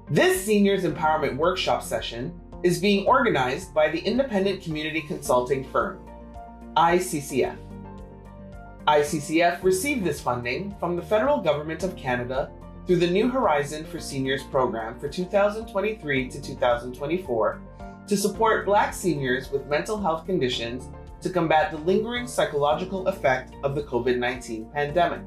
This Seniors Empowerment Workshop session is being organized by the Independent Community Consulting Firm, ICCF. ICCF received this funding from the Federal Government of Canada through the New Horizon for Seniors program for 2023 to 2024 to support Black seniors with mental health conditions to combat the lingering psychological effect of the COVID-19 pandemic.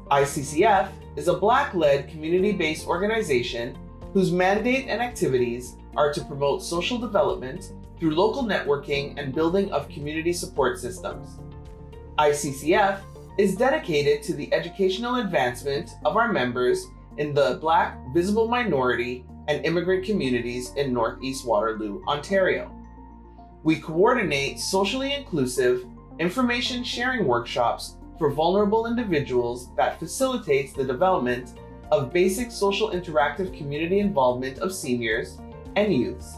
ICCF is a Black-led community-based organization whose mandate and activities are to promote social development through local networking and building of community support systems. ICCF is dedicated to the educational advancement of our members in the Black, visible minority, and immigrant communities in Northeast Waterloo, Ontario. We coordinate socially inclusive information sharing workshops for vulnerable individuals that facilitates the development of basic social interactive community involvement of seniors and youths,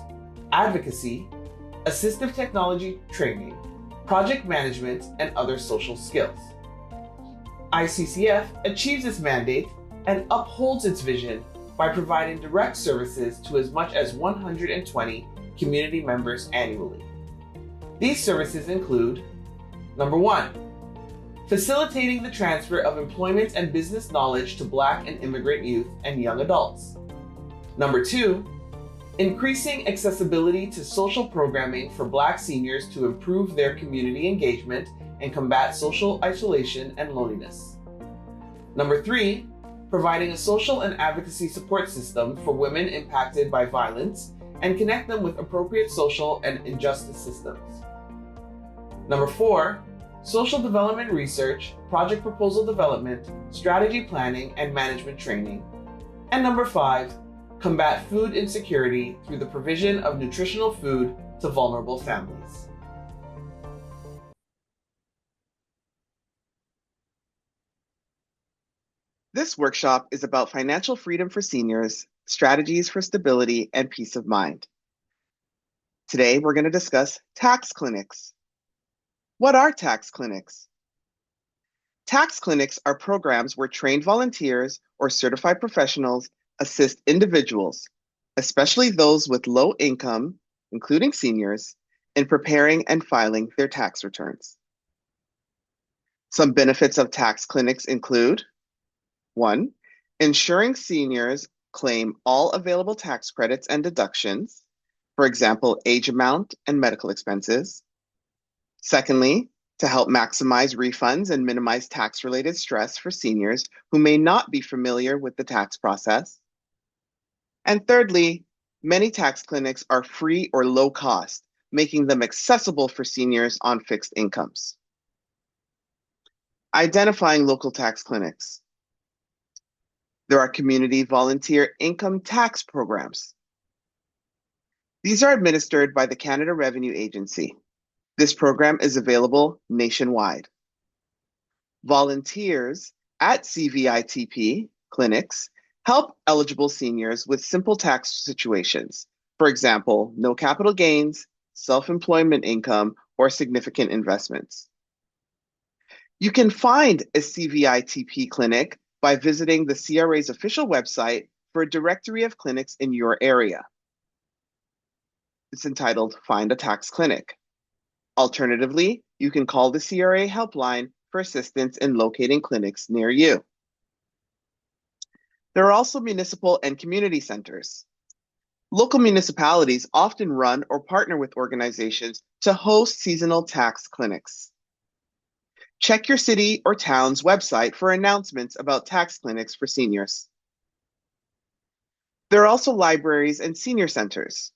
advocacy, assistive technology training, project management, and other social skills. ICCF achieves its mandate and upholds its vision by providing direct services to as much as 120 community members annually. These services include: number 1, facilitating the transfer of employment and business knowledge to Black and immigrant youth and young adults. Number 2, increasing accessibility to social programming for Black seniors to improve their community engagement and combat social isolation and loneliness. Number 3, providing a social and advocacy support system for women impacted by violence and connect them with appropriate social and injustice systems. Number 4, social development research, project proposal development, strategy planning, and management training. And number 5, combat food insecurity through the provision of nutritional food to vulnerable families. This workshop is about financial freedom for seniors, strategies for stability and peace of mind. Today, we're going to discuss tax clinics. What are tax clinics? Tax clinics are programs where trained volunteers or certified professionals assist individuals, especially those with low income, including seniors, in preparing and filing their tax returns. Some benefits of tax clinics include: 1, ensuring seniors claim all available tax credits and deductions, for example, age amount and medical expenses. Secondly, to help maximize refunds and minimize tax-related stress for seniors who may not be familiar with the tax process. And thirdly, many tax clinics are free or low cost, making them accessible for seniors on fixed incomes. Identifying local tax clinics. There are community volunteer income tax programs. These are administered by the Canada Revenue Agency. This program is available nationwide. Volunteers at CVITP clinics help eligible seniors with simple tax situations, for example, no capital gains, self-employment income, or significant investments. You can find a CVITP clinic by visiting the CRA's official website for a directory of clinics in your area. It's entitled Find a Tax Clinic. Alternatively, you can call the CRA helpline for assistance in locating clinics near you. There are also municipal and community centers. Local municipalities often run or partner with organizations to host seasonal tax clinics. Check your city or town's website for announcements about tax clinics for seniors. There are also libraries and senior centers.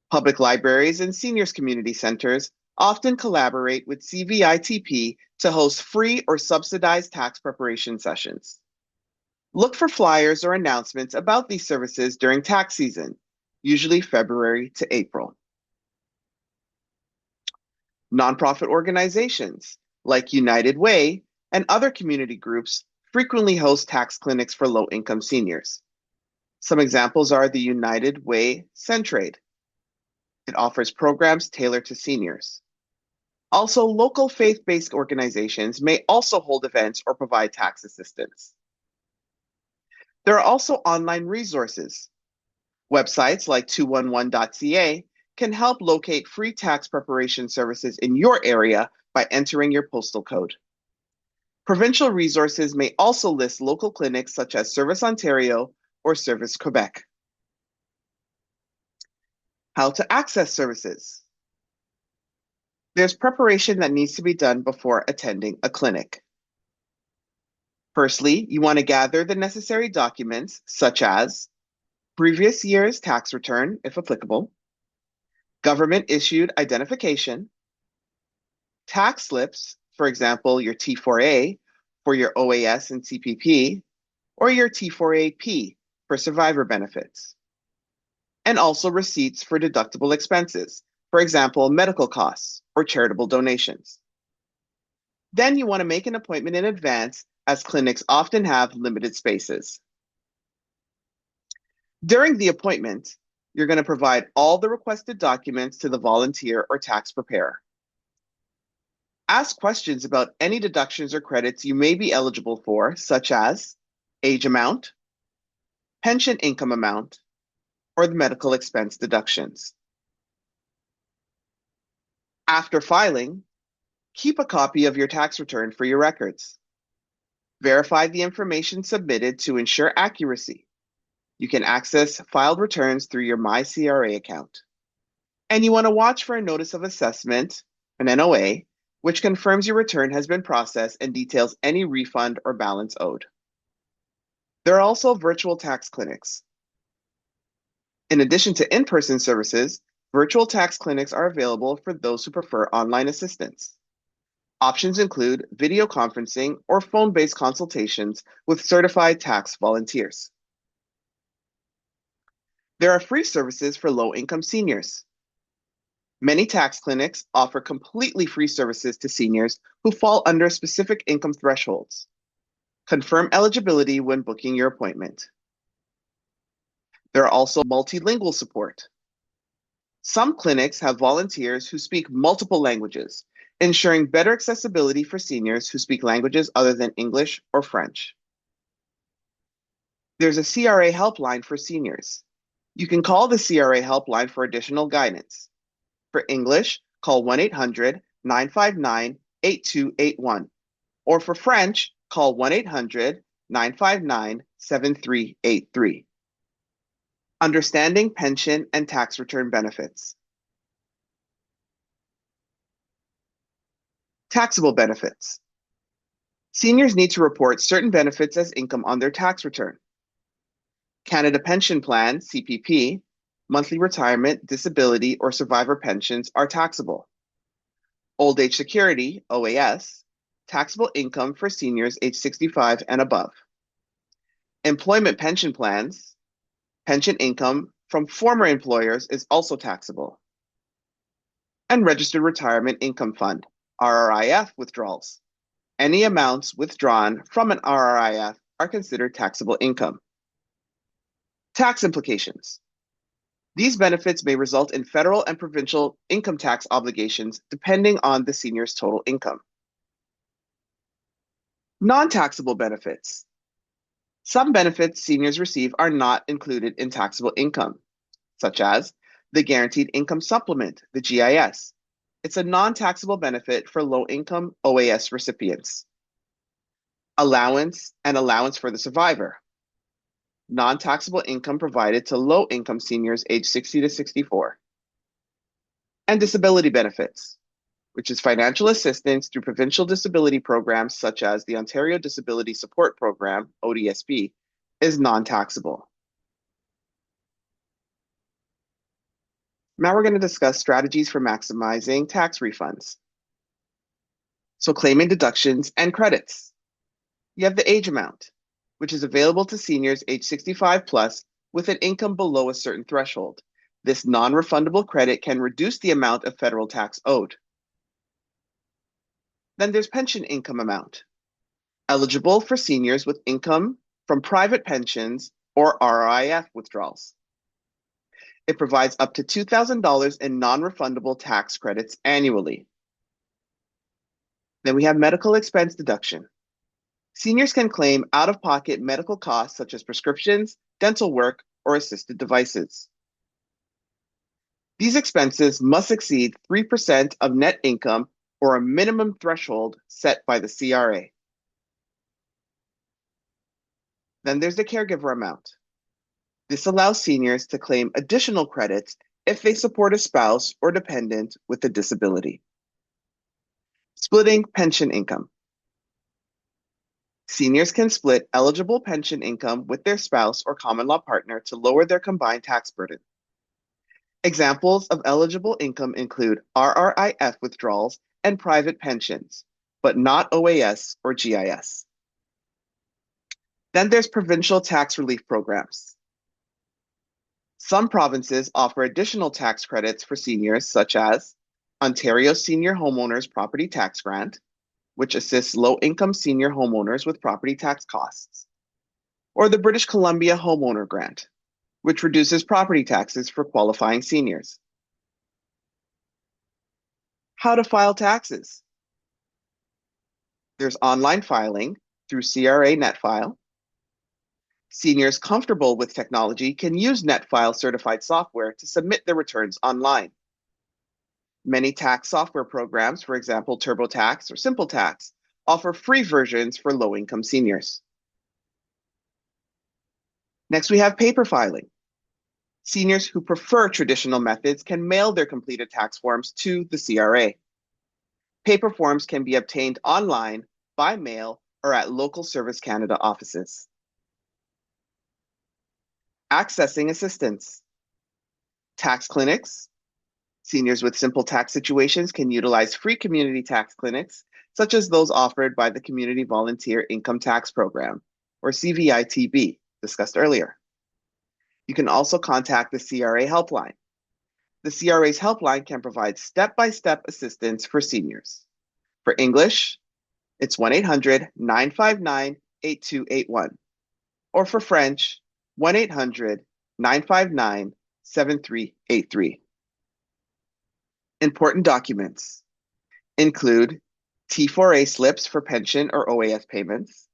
Public libraries and seniors community centers often collaborate with CVITP to host free or subsidized tax preparation sessions. Look for flyers or announcements about these services during tax season, usually February to April. Nonprofit organizations like United Way and other community groups frequently host tax clinics for low-income seniors. Some examples are the United Way Centraid. It offers programs tailored to seniors. Also, local faith-based organizations may also hold events or provide tax assistance. There are also online resources. Websites like 211.ca can help locate free tax preparation services in your area by entering your postal code. Provincial resources may also list local clinics such as Service Ontario or Service Quebec. How to access services. There's preparation that needs to be done before attending a clinic. Firstly, you want to gather the necessary documents such as previous year's tax return, if applicable, government-issued identification, tax slips, for example, your T4A for your OAS and CPP, or your T4AP for survivor benefits, and also receipts for deductible expenses, for example, medical costs or charitable donations. Then you want to make an appointment in advance, as clinics often have limited spaces. During the appointment, you're going to provide all the requested documents to the volunteer or tax preparer. Ask questions about any deductions or credits you may be eligible for, such as age amount, pension income amount, or the medical expense deductions. After filing, keep a copy of your tax return for your records. Verify the information submitted to ensure accuracy. You can access filed returns through your MyCRA account. And you want to watch for a notice of assessment, an NOA, which confirms your return has been processed and details any refund or balance owed. There are also virtual tax clinics. In addition to in-person services, virtual tax clinics are available for those who prefer online assistance. Options include video conferencing or phone-based consultations with certified tax volunteers. There are free services for low-income seniors. Many tax clinics offer completely free services to seniors who fall under specific income thresholds. Confirm eligibility when booking your appointment. There are also multilingual support. Some clinics have volunteers who speak multiple languages, ensuring better accessibility for seniors who speak languages other than English or French. There's a CRA helpline for seniors. You can call the CRA helpline for additional guidance. For English, call 1-800-959-8281. Or for French, call 1-800-959-7383. Understanding pension and tax return benefits. Taxable benefits. Seniors need to report certain benefits as income on their tax return. Canada Pension Plan, CPP, monthly retirement, disability, or survivor pensions are taxable. Old Age Security, OAS, taxable income for seniors age 65 and above. Employment pension plans, pension income from former employers is also taxable. And Registered Retirement Income Fund, RRIF withdrawals. Any amounts withdrawn from an RRIF are considered taxable income. Tax implications. These benefits may result in federal and provincial income tax obligations depending on the senior's total income. Non-taxable benefits. Some benefits seniors receive are not included in taxable income, such as the Guaranteed Income Supplement, the GIS. It's a non-taxable benefit for low-income OAS recipients. Allowance and allowance for the survivor. Non-taxable income provided to low-income seniors age 60 to 64. And disability benefits, which is financial assistance through provincial disability programs such as the Ontario Disability Support Program, ODSP, is non-taxable. Now we're going to discuss strategies for maximizing tax refunds. So claiming deductions and credits. You have the age amount, which is available to seniors age 65 plus with an income below a certain threshold. This non-refundable credit can reduce the amount of federal tax owed. Then there's pension income amount, eligible for seniors with income from private pensions or RRIF withdrawals. It provides up to $2,000 in non-refundable tax credits annually. Then we have medical expense deduction. Seniors can claim out-of-pocket medical costs such as prescriptions, dental work, or assisted devices. These expenses must exceed 3% of net income or a minimum threshold set by the CRA. Then there's the caregiver amount. This allows seniors to claim additional credits if they support a spouse or dependent with a disability. Splitting pension income. Seniors can split eligible pension income with their spouse or common law partner to lower their combined tax burden. Examples of eligible income include RRIF withdrawals and private pensions, but not OAS or GIS. Then there's provincial tax relief programs. Some provinces offer additional tax credits for seniors, such as Ontario Senior Homeowners Property Tax Grant, which assists low-income senior homeowners with property tax costs, or the British Columbia Homeowner Grant, which reduces property taxes for qualifying seniors. How to file taxes. There's online filing through CRA NetFile. Seniors comfortable with technology can use NetFile certified software to submit their returns online. Many tax software programs, for example, TurboTax or SimpleTax, offer free versions for low-income seniors. Next, we have paper filing. Seniors who prefer traditional methods can mail their completed tax forms to the CRA. Paper forms can be obtained online, by mail, or at local Service Canada offices. Accessing assistance. Tax clinics. Seniors with simple tax situations can utilize free community tax clinics, such as those offered by the Community Volunteer Income Tax Program, or CVITB, discussed earlier. You can also contact the CRA helpline. The CRA's helpline can provide step-by-step assistance for seniors. For English, it's 1-800-959-8281. Or for French, 1-800-959-7383. Important documents include T4A slips for pension or OAS payments,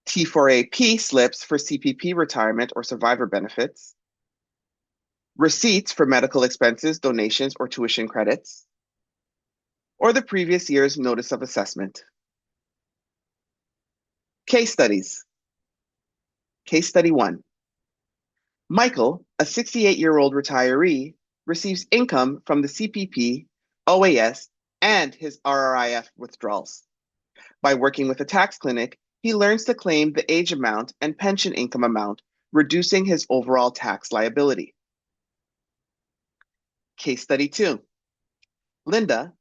T4AP slips for CPP retirement or survivor benefits, receipts for medical expenses, donations, or tuition credits, or the previous year's notice of assessment. Case studies. Case study 1. Michael, a 68-year-old retiree, receives income from the CPP, OAS, and his RRIF withdrawals. By working with a tax clinic, he learns to claim the age amount and pension income amount, reducing his overall tax liability. Case study 2. Linda,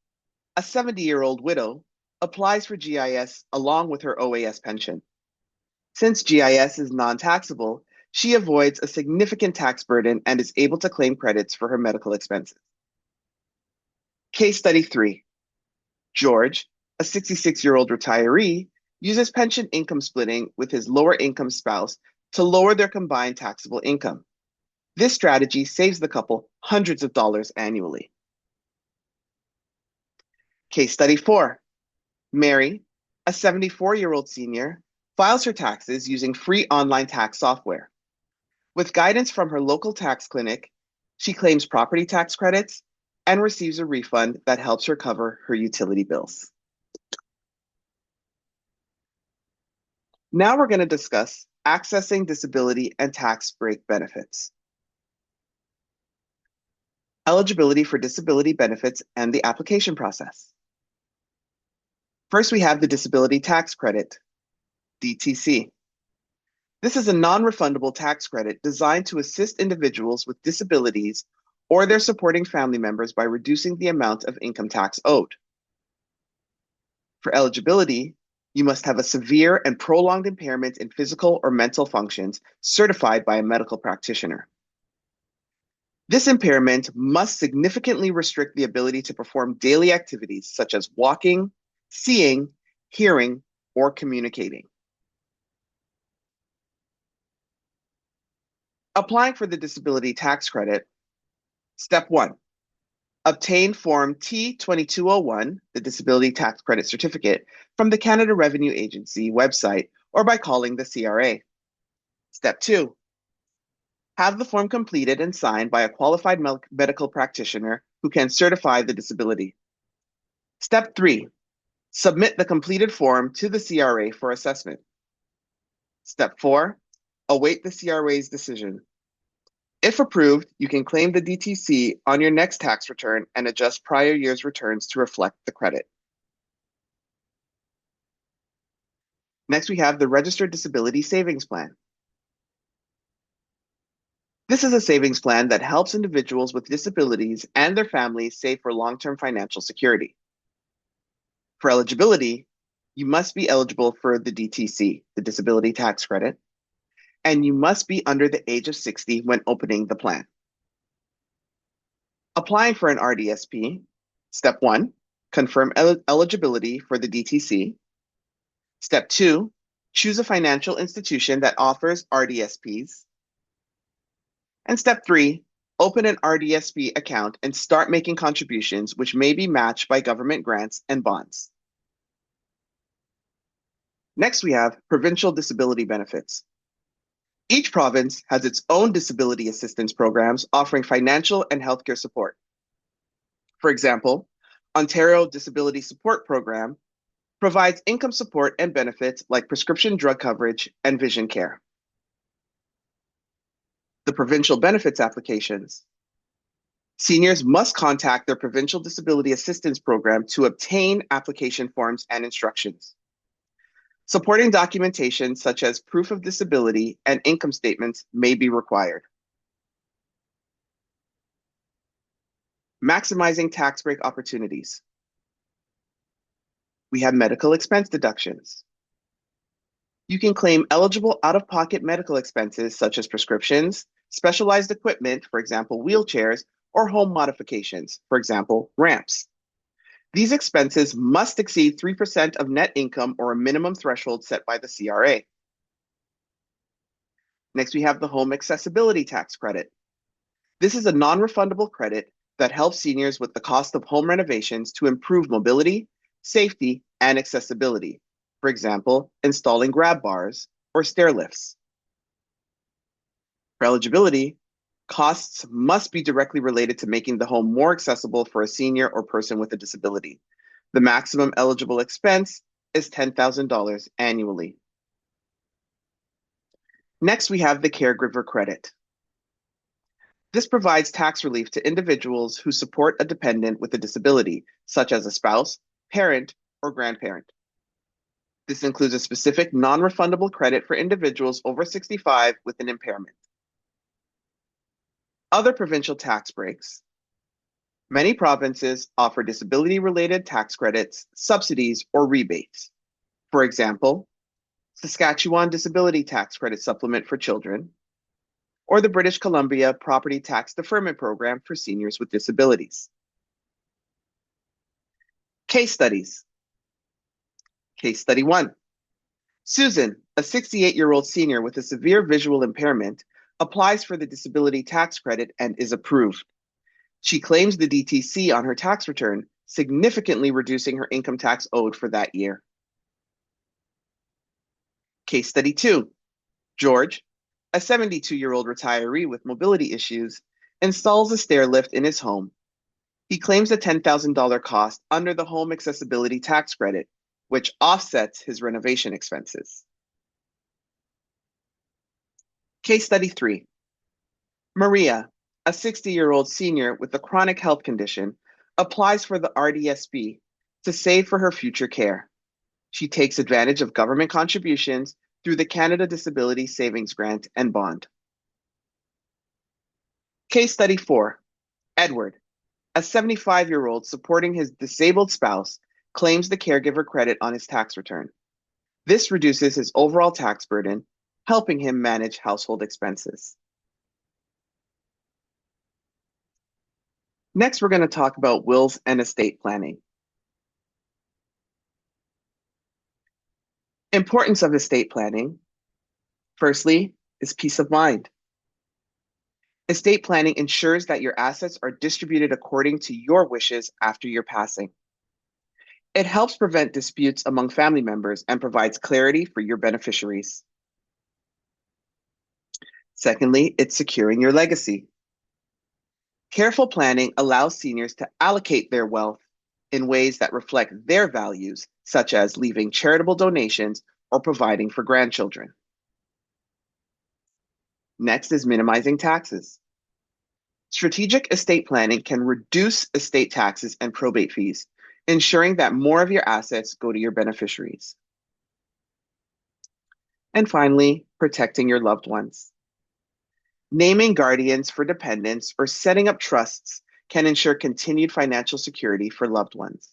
a 70-year-old widow, applies for GIS along with her OAS pension. Since GIS is non-taxable, she avoids a significant tax burden and is able to claim credits for her medical expenses. Case study 3. George, a 66-year-old retiree, uses pension income splitting with his lower income spouse to lower their combined taxable income. This strategy saves the couple hundreds of dollars annually. Case study 4. Mary, a 74-year-old senior, files her taxes using free online tax software. With guidance from her local tax clinic, she claims property tax credits and receives a refund that helps her cover her utility bills. Now we're going to discuss accessing disability and tax break benefits. Eligibility for disability benefits and the application process. First, we have the Disability Tax Credit, DTC. This is a non-refundable tax credit designed to assist individuals with disabilities or their supporting family members by reducing the amount of income tax owed. For eligibility, you must have a severe and prolonged impairment in physical or mental functions certified by a medical practitioner. This impairment must significantly restrict the ability to perform daily activities such as walking, seeing, hearing, or communicating. Applying for the disability tax credit. Step 1. Obtain Form T2201, the Disability Tax Credit Certificate, from the Canada Revenue Agency website or by calling the CRA. Step 2. Have the form completed and signed by a qualified medical practitioner who can certify the disability. Step 3. Submit the completed form to the CRA for assessment. Step 4. Await the CRA's decision. If approved, you can claim the DTC on your next tax return and adjust prior year's returns to reflect the credit. Next, we have the Registered Disability Savings Plan. This is a savings plan that helps individuals with disabilities and their families save for long-term financial security. For eligibility, you must be eligible for the DTC, the Disability Tax Credit, and you must be under the age of 60 when opening the plan. Applying for an RDSP, Step 1, confirm eligibility for the DTC. Step 2, choose a financial institution that offers RDSPs. And Step 3, open an RDSP account and start making contributions which may be matched by government grants and bonds. Next, we have provincial disability benefits. Each province has its own disability assistance programs offering financial and healthcare support. For example, Ontario Disability Support Program provides income support and benefits like prescription drug coverage and vision care. The provincial benefits applications. Seniors must contact their provincial disability assistance program to obtain application forms and instructions. Supporting documentation such as proof of disability and income statements may be required. Maximizing tax break opportunities. We have medical expense deductions. You can claim eligible out-of-pocket medical expenses such as prescriptions, specialized equipment, for example, wheelchairs, or home modifications, for example, ramps. These expenses must exceed 3% of net income or a minimum threshold set by the CRA. Next, we have the Home Accessibility Tax Credit. This is a non-refundable credit that helps seniors with the cost of home renovations to improve mobility, safety, and accessibility. For example, installing grab bars or stair lifts. For eligibility, costs must be directly related to making the home more accessible for a senior or person with a disability. The maximum eligible expense is $10,000 annually. Next, we have the Caregiver Credit. This provides tax relief to individuals who support a dependent with a disability, such as a spouse, parent, or grandparent. This includes a specific non-refundable credit for individuals over 65 with an impairment. Other provincial tax breaks. Many provinces offer disability-related tax credits, subsidies, or rebates. For example, Saskatchewan Disability Tax Credit Supplement for children, or the British Columbia Property Tax Deferment Program for seniors with disabilities. Case studies. Case study 1. Susan, a 68-year-old senior with a severe visual impairment, applies for the disability tax credit and is approved. She claims the DTC on her tax return, significantly reducing her income tax owed for that year. Case study 2. George, a 72-year-old retiree with mobility issues, installs a stair lift in his home. He claims a $10,000 cost under the Home Accessibility Tax Credit, which offsets his renovation expenses. Case study 3. Maria, a 60-year-old senior with a chronic health condition, applies for the RDSP to save for her future care. She takes advantage of government contributions through the Canada Disability Savings Grant and Bond. Case study 4. Edward, a 75-year-old supporting his disabled spouse, claims the caregiver credit on his tax return. This reduces his overall tax burden, helping him manage household expenses. Next, we're going to talk about wills and estate planning. Importance of estate planning. Firstly, is peace of mind. Estate planning ensures that your assets are distributed according to your wishes after your passing. It helps prevent disputes among family members and provides clarity for your beneficiaries. Secondly, it's securing your legacy. Careful planning allows seniors to allocate their wealth in ways that reflect their values, such as leaving charitable donations or providing for grandchildren. Next is minimizing taxes. Strategic estate planning can reduce estate taxes and probate fees, ensuring that more of your assets go to your beneficiaries. And finally, protecting your loved ones. Naming guardians for dependents or setting up trusts can ensure continued financial security for loved ones.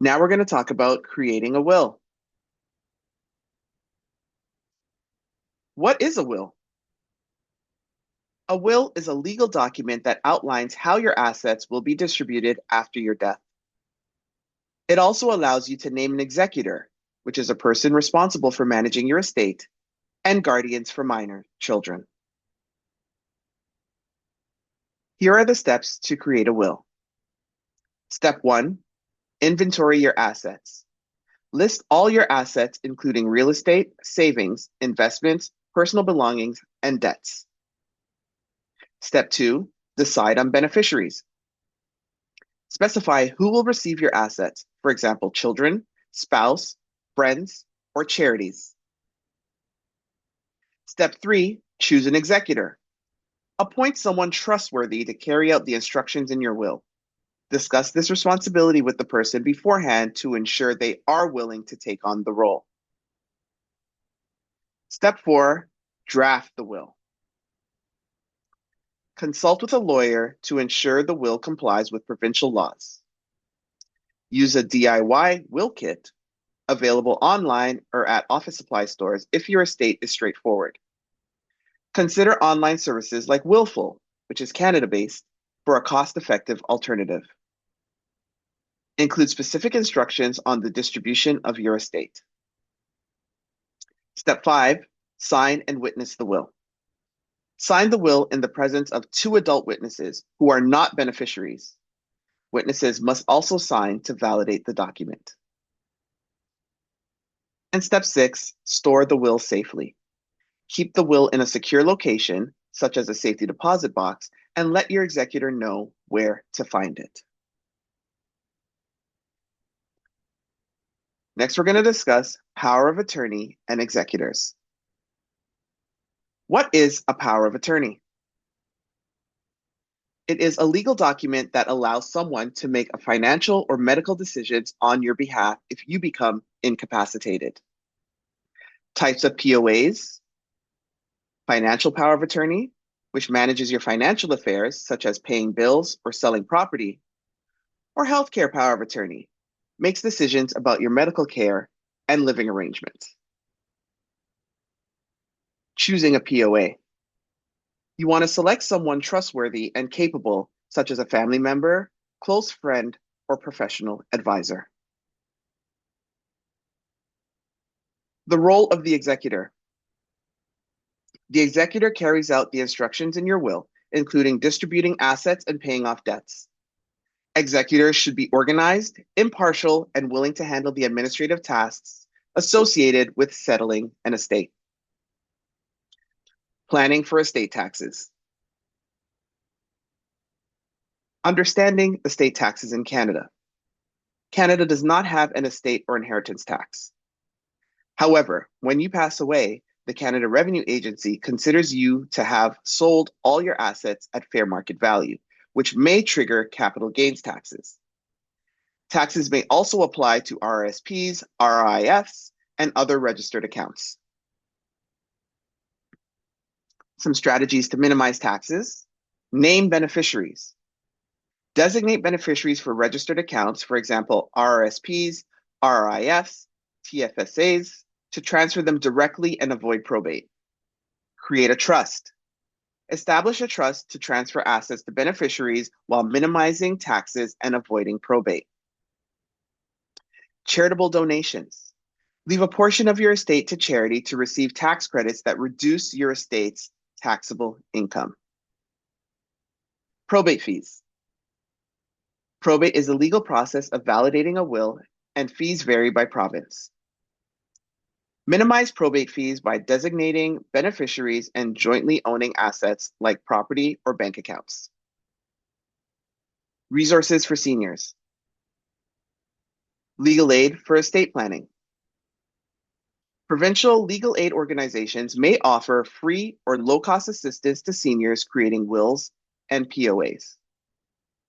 Now we're going to talk about creating a will. What is a will? A will is a legal document that outlines how your assets will be distributed after your death. It also allows you to name an executor, which is a person responsible for managing your estate, and guardians for minor children. Here are the steps to create a will. Step 1, inventory your assets. List all your assets, including real estate, savings, investments, personal belongings, and debts. Step 2, decide on beneficiaries. Specify who will receive your assets, for example, children, spouse, friends, or charities. Step 3, choose an executor. Appoint someone trustworthy to carry out the instructions in your will. Discuss this responsibility with the person beforehand to ensure they are willing to take on the role. Step 4, draft the will. Consult with a lawyer to ensure the will complies with provincial laws. Use a DIY will kit available online or at office supply stores if your estate is straightforward. Consider online services like Willful, which is Canada-based, for a cost-effective alternative. Include specific instructions on the distribution of your estate. Step 5, sign and witness the will. Sign the will in the presence of 2 adult witnesses who are not beneficiaries. Witnesses must also sign to validate the document. And step 6, store the will safely. Keep the will in a secure location, such as a safety deposit box, and let your executor know where to find it. Next, we're going to discuss power of attorney and executors. What is a power of attorney? It is a legal document that allows someone to make a financial or medical decisions on your behalf if you become incapacitated. Types of POAs: financial power of attorney, which manages your financial affairs, such as paying bills or selling property, or healthcare power of attorney, makes decisions about your medical care and living arrangements. Choosing a POA. You want to select someone trustworthy and capable, such as a family member, close friend, or professional advisor. The role of the executor. The executor carries out the instructions in your will, including distributing assets and paying off debts. Executors should be organized, impartial, and willing to handle the administrative tasks associated with settling an estate. Planning for estate taxes. Understanding estate taxes in Canada. Canada does not have an estate or inheritance tax. However, when you pass away, the Canada Revenue Agency considers you to have sold all your assets at fair market value, which may trigger capital gains taxes. Taxes may also apply to RRSPs, RIFs, and other registered accounts. Some strategies to minimize taxes: name beneficiaries. Designate beneficiaries for registered accounts, for example, RRSPs, RIFs, TFSAs, to transfer them directly and avoid probate. Create a trust. Establish a trust to transfer assets to beneficiaries while minimizing taxes and avoiding probate. Charitable donations. Leave a portion of your estate to charity to receive tax credits that reduce your estate's taxable income. Probate fees. Probate is the legal process of validating a will, and fees vary by province. Minimize probate fees by designating beneficiaries and jointly owning assets like property or bank accounts. Resources for seniors. Legal aid for estate planning. Provincial legal aid organizations may offer free or low-cost assistance to seniors creating wills and POAs.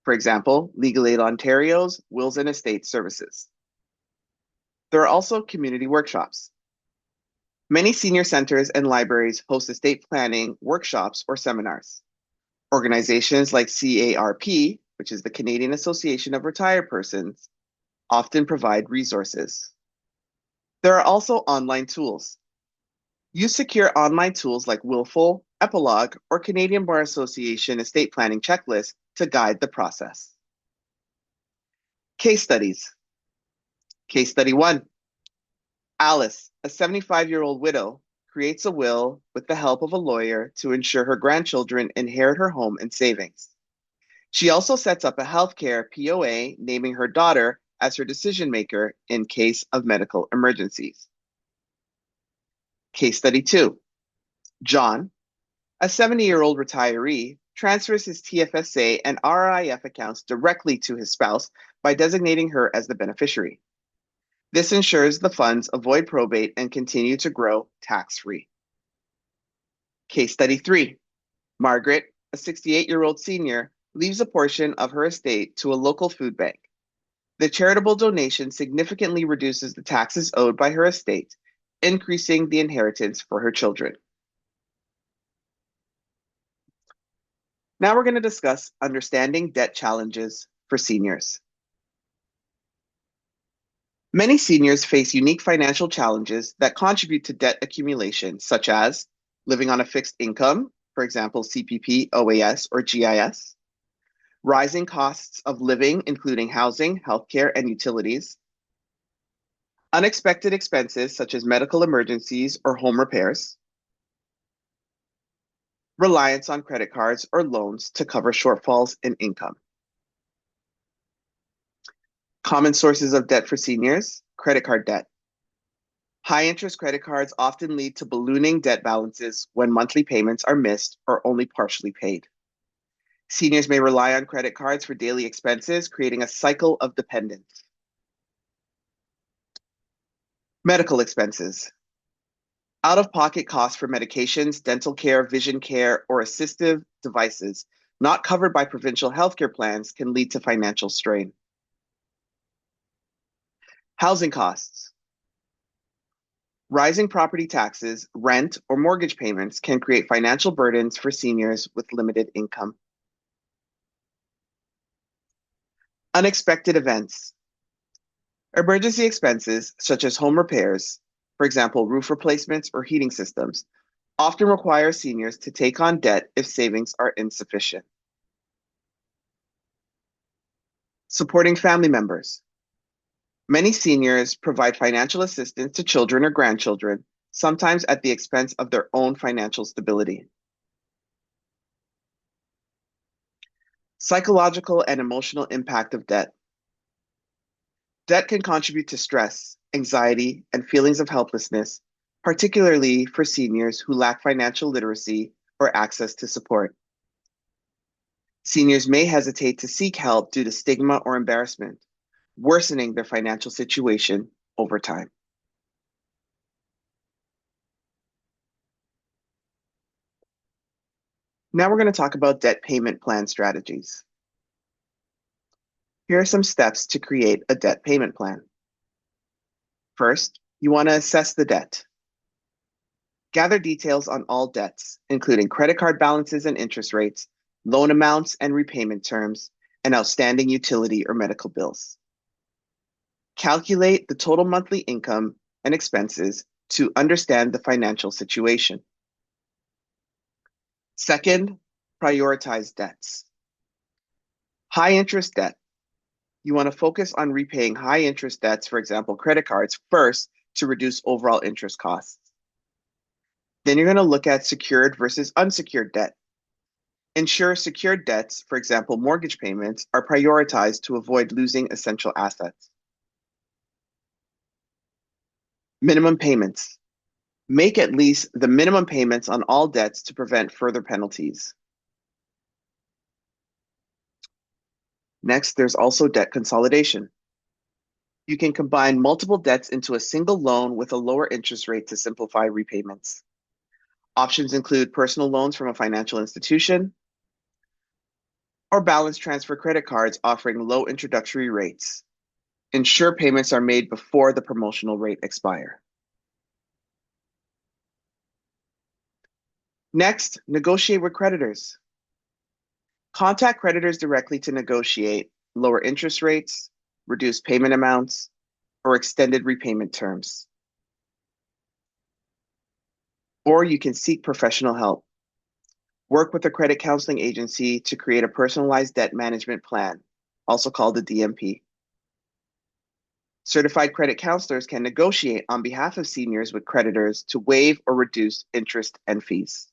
For example, Legal Aid Ontario's Wills and Estate Services. There are also community workshops. Many senior centers and libraries host estate planning workshops or seminars. Organizations like CARP, which is the Canadian Association of Retired Persons, often provide resources. There are also online tools. Use secure online tools like Willful, Epilogue, or Canadian Bar Association estate planning checklist to guide the process. Case studies. Case study 1. Alice, a 75-year-old widow, creates a will with the help of a lawyer to ensure her grandchildren inherit her home and savings. She also sets up a healthcare POA naming her daughter as her decision maker in case of medical emergencies. Case study 2. John, a 70-year-old retiree, transfers his TFSA and RIF accounts directly to his spouse by designating her as the beneficiary. This ensures the funds avoid probate and continue to grow tax-free. Case study 3. Margaret, a 68-year-old senior, leaves a portion of her estate to a local food bank. The charitable donation significantly reduces the taxes owed by her estate, increasing the inheritance for her children. Now we're going to discuss understanding debt challenges for seniors. Many seniors face unique financial challenges that contribute to debt accumulation, such as living on a fixed income, for example, CPP, OAS, or GIS, rising costs of living, including housing, healthcare, and utilities, unexpected expenses such as medical emergencies or home repairs, reliance on credit cards or loans to cover shortfalls in income. Common sources of debt for seniors: credit card debt. High interest credit cards often lead to ballooning debt balances when monthly payments are missed or only partially paid. Seniors may rely on credit cards for daily expenses, creating a cycle of dependence. Medical expenses. Out-of-pocket costs for medications, dental care, vision care, or assistive devices not covered by provincial healthcare plans can lead to financial strain. Housing costs. Rising property taxes, rent, or mortgage payments can create financial burdens for seniors with limited income. Unexpected events. Emergency expenses, such as home repairs, for example, roof replacements or heating systems, often require seniors to take on debt if savings are insufficient. Supporting family members. Many seniors provide financial assistance to children or grandchildren, sometimes at the expense of their own financial stability. Psychological and emotional impact of debt. Debt can contribute to stress, anxiety, and feelings of helplessness, particularly for seniors who lack financial literacy or access to support. Seniors may hesitate to seek help due to stigma or embarrassment, worsening their financial situation over time. Now we're going to talk about debt payment plan strategies. Here are some steps to create a debt payment plan. First, you want to assess the debt. Gather details on all debts, including credit card balances and interest rates, loan amounts and repayment terms, and outstanding utility or medical bills. Calculate the total monthly income and expenses to understand the financial situation. Second, prioritize debts. High interest debt. You want to focus on repaying high interest debts, for example, credit cards, first to reduce overall interest costs. Then you're going to look at secured versus unsecured debt. Ensure secured debts, for example, mortgage payments, are prioritized to avoid losing essential assets. Minimum payments. Make at least the minimum payments on all debts to prevent further penalties. Next, there's also debt consolidation. You can combine multiple debts into a single loan with a lower interest rate to simplify repayments. Options include personal loans from a financial institution or balance transfer credit cards offering low introductory rates. Ensure payments are made before the promotional rate expire. Next, negotiate with creditors. Contact creditors directly to negotiate lower interest rates, reduce payment amounts, or extended repayment terms. Or you can seek professional help. Work with a credit counseling agency to create a personalized debt management plan, also called a DMP. Certified credit counselors can negotiate on behalf of seniors with creditors to waive or reduce interest and fees.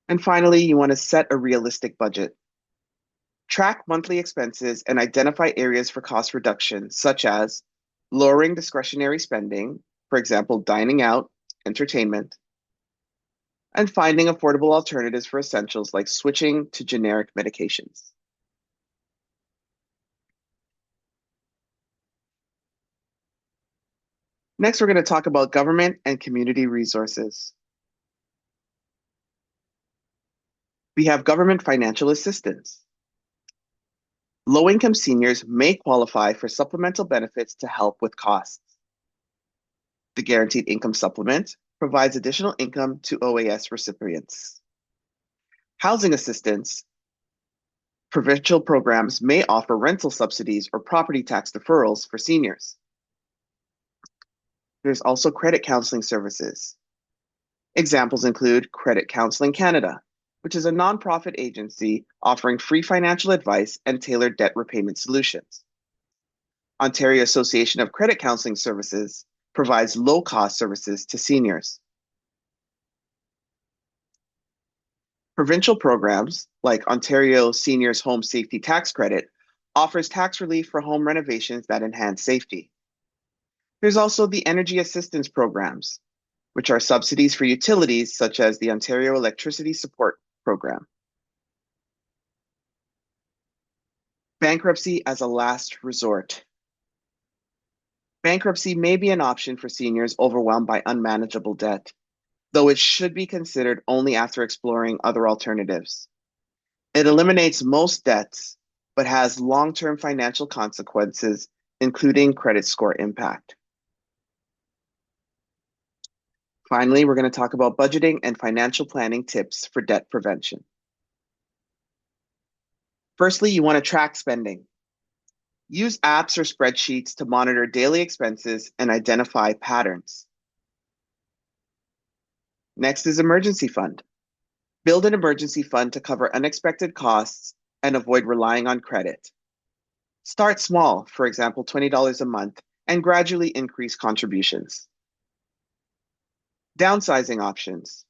And finally, you want to set a realistic budget. Track monthly expenses and identify areas for cost reduction, such as lowering discretionary spending, for example, dining out, entertainment, and finding affordable alternatives for essentials like switching to generic medications. Next, we're going to talk about government and community resources. We have government financial assistance. Low-income seniors may qualify for supplemental benefits to help with costs. The Guaranteed Income Supplement provides additional income to OAS recipients. Housing assistance. Provincial programs may offer rental subsidies or property tax deferrals for seniors. There's also credit counseling services. Examples include Credit Counseling Canada, which is a nonprofit agency offering free financial advice and tailored debt repayment solutions. Ontario Association of Credit Counseling Services provides low-cost services to seniors. Provincial programs like Ontario Seniors Home Safety Tax Credit offers tax relief for home renovations that enhance safety. There's also the energy assistance programs, which are subsidies for utilities such as the Ontario Electricity Support Program. Bankruptcy as a last resort. Bankruptcy may be an option for seniors overwhelmed by unmanageable debt, though it should be considered only after exploring other alternatives. It eliminates most debts, but has long-term financial consequences, including credit score impact. Finally, we're going to talk about budgeting and financial planning tips for debt prevention. Firstly, you want to track spending. Use apps or spreadsheets to monitor daily expenses and identify patterns. Next is emergency fund. Build an emergency fund to cover unexpected costs and avoid relying on credit. Start small, for example, $20 a month, and gradually increase contributions. Downsizing options.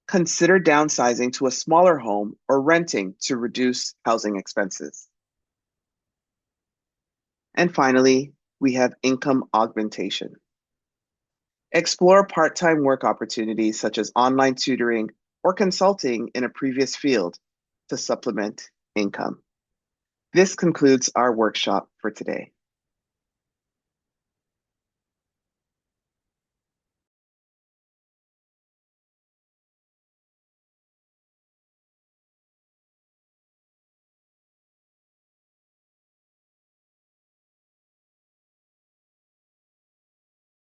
Consider downsizing to a smaller home or renting to reduce housing expenses. And finally, we have income augmentation. Explore part-time work opportunities such as online tutoring or consulting in a previous field to supplement income. This concludes our workshop for today.